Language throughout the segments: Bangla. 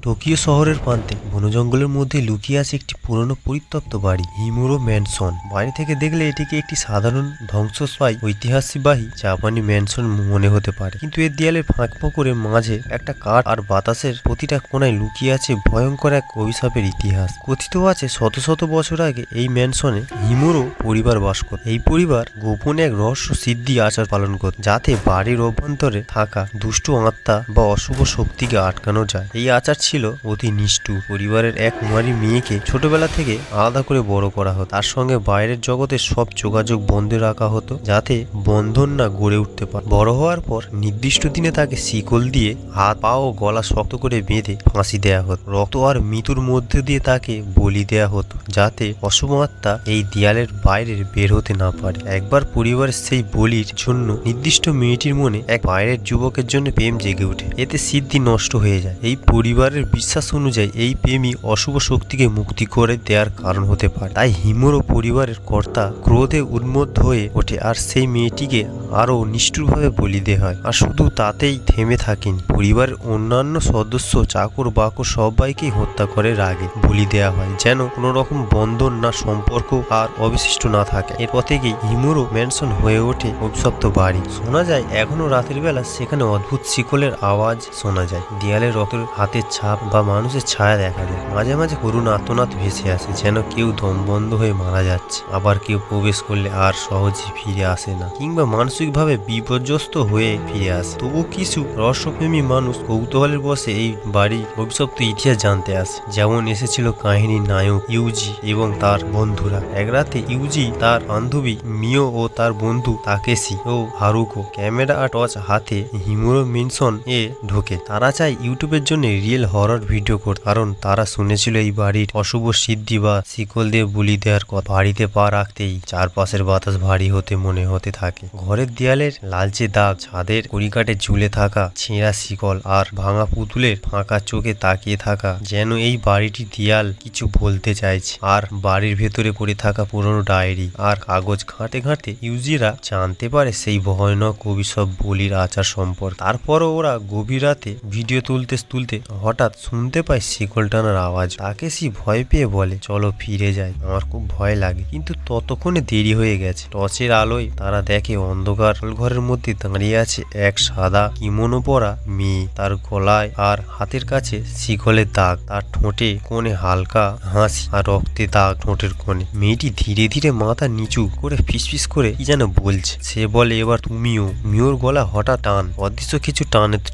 টোকিও শহরের প্রান্তে বনজঙ্গলের মধ্যে লুকিয়ে আছে একটি পুরনো পরিত্যক্ত বাড়ি, হিমুরো ম্যানশন। বাড়ি থেকে দেখলে এটিকে একটি সাধারণ ধ্বংসস্থায়ী ঐতিহাসিকবাহী জাপানি ম্যানশন মনে হতে পারে, কিন্তু এর দেয়ালের ফাঁক ফোকরের মাঝে একটা কাঠ আর বাতাসের প্রতিটা কোণায় লুকিয়ে আছে ভয়ঙ্কর এক অভিশাপের ইতিহাস। কথিত আছে শত শত বছর আগে এই ম্যানশনে হিমুরো পরিবার বাস করত। এই পরিবার গোপনে এক রহস্য সিদ্ধি আচার পালন করত, যাতে বাড়ির অভ্যন্তরে থাকা দুষ্ট আত্মা বা অশুভ শক্তিকে আটকানো যায়। এই আচার ছিল অতি নিষ্ঠুর। পরিবারের এক কুমারী মেয়েকে ছোটবেলা থেকে আলাদা করে বড় করা হতো, তার সঙ্গে বাইরের জগতের সব যোগাযোগ বন্ধ রাখা হতো, যাতে বন্ধন না গড়ে উঠতে পারে। বড় হওয়ার পর নির্দিষ্ট দিনে তাকে শিকল দিয়ে হাত পা ও গলা শক্ত করে বেঁধে ফাঁসি দেয়া হতো। রক্ত আর মৃত্যুর মধ্যে দিয়ে তাকে বলি দেয়া হতো, যাতে অশুভ আত্মা এই দেয়ালের বাইরে বের হতে না পারে। একবার পরিবারের সেই বলির জন্য নির্দিষ্ট মেয়েটির মনে এক বাইরের যুবকের জন্য প্রেম জেগে ওঠে। এতে সিদ্ধি নষ্ট হয়ে যায়। এই পরিবারের বিশ্বাস অনুযায়ী এই প্রেমই অশুভ শক্তিকে মুক্তি করে দেওয়ার কারণ হতে পারে। তাই হিমুরো পরিবারের কর্তা ক্রোধে উন্মত্ত হয়ে ওঠে আর সেই মেয়েটিকে আরো নিষ্ঠুরভাবে বলি দেওয়া হয়। আর শুধু তাতেই থেমে থাকেনি, পরিবারের অন্যান্য সদস্য, চাকর বাকর সবাইকেই হত্যা করে রাগে বলি দেওয়া হয়, যেন কোনো রকম বন্ধন না, সম্পর্ক আর অবশিষ্ট না থাকে। এরপর থেকেই হিমুরো ম্যানশন হয়ে ওঠে অভিশপ্ত বাড়ি। শোনা যায় এখনো রাতের বেলা সেখানে অদ্ভুত শিকলের আওয়াজ শোনা যায়, দেয়ালে রক্তের হাতের ছাপ বা মানুষের ছায়া দেখা যায়। মাঝে মাঝে করুণ আর্তনাদ ভেসে আসে, যেন কেউ দম বন্ধ হয়ে মারা যাচ্ছে। আবার কেউ প্রবেশ করলে আর সহজে ফিরে আসে না, কিংবা মানসিকভাবে বিপর্যস্ত হয়ে ফিরে আসে। তবু কিছু রহস্যপ্রেমী মানুষ কৌতূহলের বসে এই বাড়ির অভিশপ্ত ইতিহাস জানতে আসে। যেমন এসেছিল কাহিনীর নায়ক ইউজি এবং তার বন্ধুরা। এক রাতে ইউজি, তার বান্ধবী মিও ও তার বন্ধু তাকেশি ও হারুকো ক্যামেরা আর টর্চ হাতে হিমুরো ম্যানশন এ ঢোকে। তারা চায় ইউটিউবের জন্য রিয়েল হরর ভিডিও করতে, কারণ তারা শুনেছিল এই বাড়ির অশুভ সিদ্ধি বা শিকল দিয়ে বলি দেওয়ার কথা। বাড়িতে পা রাখতেই চারপাশের বাতাস ভারী মনে হতে থাকে। ঘরের দেয়ালের লালচে দাগ, ছাদের কড়িকাঠে ঝুলে থাকা ছেঁড়া শিকল আর ভাঙা পুতুলের ফাঁকা চোখে তাকিয়ে থাকা, যেন এই বাড়িটি দেয়াল কিছু বলতে চাইছে। আর বাড়ির ভেতরে পড়ে থাকা পুরনো ডায়েরি আর কাগজ ঘাঁটতে ঘাঁটতে ইউজিরা জানতে পারে সেই ভয়ানক অভিশাপ বলির আচার সম্পর্কে। তারপরও ওরা গভীর রাতে ভিডিও তুলতে তুলতে হঠাৎ শুনতে পায় শিকল টানার আওয়াজ। তাকেশি ভয় পেয়ে বলে, চলো ফিরে যাই, আমার খুব ভয় লাগে। কিন্তু ততক্ষণে দেরি হয়ে গেছে। টর্চের আলোয় তারা দেখে অন্ধকার ঘরের মধ্যে দাঁড়িয়ে আছে এক সাদা কিমোনো পরা মেয়ে। তার গলায় আর হাতের কাছে শিকলের দাগ, তার ঠোঁটে কোণে হালকা হাসি আর রক্তে দাগ ঠোঁটের কোণে। মেয়েটি ধীরে ধীরে মাথা নিচু করে ফিসফিস করে কি যেন বলছে। সে বলে, এবার তুমিও। মিওর গলা হঠাৎ টান, অদৃশ্য কিছু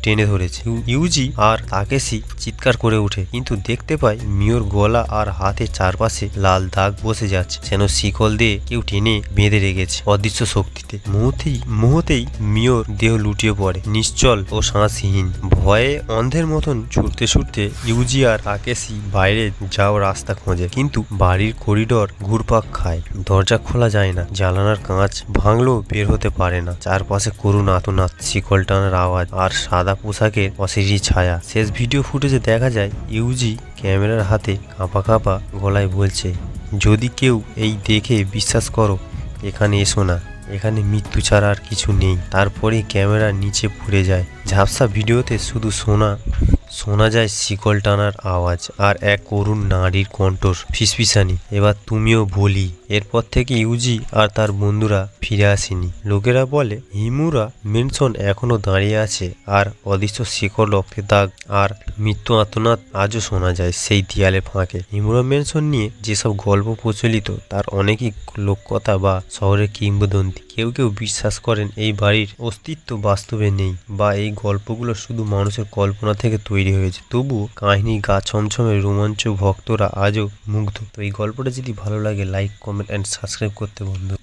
টেনে ধরেছে। ইউজি আর তাকেশি চিৎকার করে ওঠে, কিন্তু দেখতে পায় মিওর গলা আর হাতের চারপাশে লাল দাগ বসে যাচ্ছে, যেন শিকল দিয়ে কেউ টেনে বেঁধে রেখেছে অদৃশ্য শক্তিতে। মুহূর্তেই মিওর দেহ লুটিয়ে পড়ে, নিশ্চল ও শ্বাসহীন। ভয়ে অন্ধের মতন ছুটতে ছুটতে ইউজি আর তাকেশি বাইরে যাওয়ার রাস্তা খোঁজে, কিন্তু বাড়ির করিডর ঘুরপাক খায়। দরজা খোলা যায় না, জানালার কাঁচ ভাঙলেও বের হতে পারে না। চারপাশে করুণ আর্তনাদ, শিকল টানার আওয়াজ আর সাদা পোশাকের অশরীরী ছায়া। শেষ ভিডিও ফুটেজে দেখা যায় ইউজি ক্যামেরার হাতে কাঁপা কাঁপা গলায় বলছে, যদি কেউ এই দেখে বিশ্বাস করো, এখানে এসো না, এখানে মৃত্যু ছাড়া আর কিছু নেই। তারপরে ক্যামেরা নিচে পড়ে যায়। ঝাপসা ভিডিওতে শুধু শোনা যায় শিকল টানার আওয়াজ আর এক করুণ নারীর কণ্ঠর ফিসফিসানি, এবার তুমিও বলি। এরপর থেকে ইউজি আর তার বন্ধুরা ফিরে আসেনি। লোকেরা বলে হিমুরো ম্যানশন এখনো দাঁড়িয়ে আছে, আর অদৃশ্য শিকল, রক্তের দাগ আর মৃত্যু আর্তনাদ আজও শোনা যায় সেই দেয়ালে ফাঁকে। হিমুরো ম্যানশন নিয়ে যেসব গল্প প্রচলিত, তার অনেকই লোককথা বা শহরের কিংবদন্তি। কেউ কেউ বিশ্বাস করেন এই বাড়ির অস্তিত্ব বাস্তবে নেই, বা এই গল্পগুলো শুধু মানুষের কল্পনা থেকে তৈরি হয়েছে। তবুও কাহিনী গা ছমছমে রোমাঞ্চ, ভক্তরা আজও মুগ্ধ। তো এই গল্পটা যদি ভালো লাগে, লাইক, কমেন্ট অ্যান্ড সাবস্ক্রাইব করতে বন্ধুরা।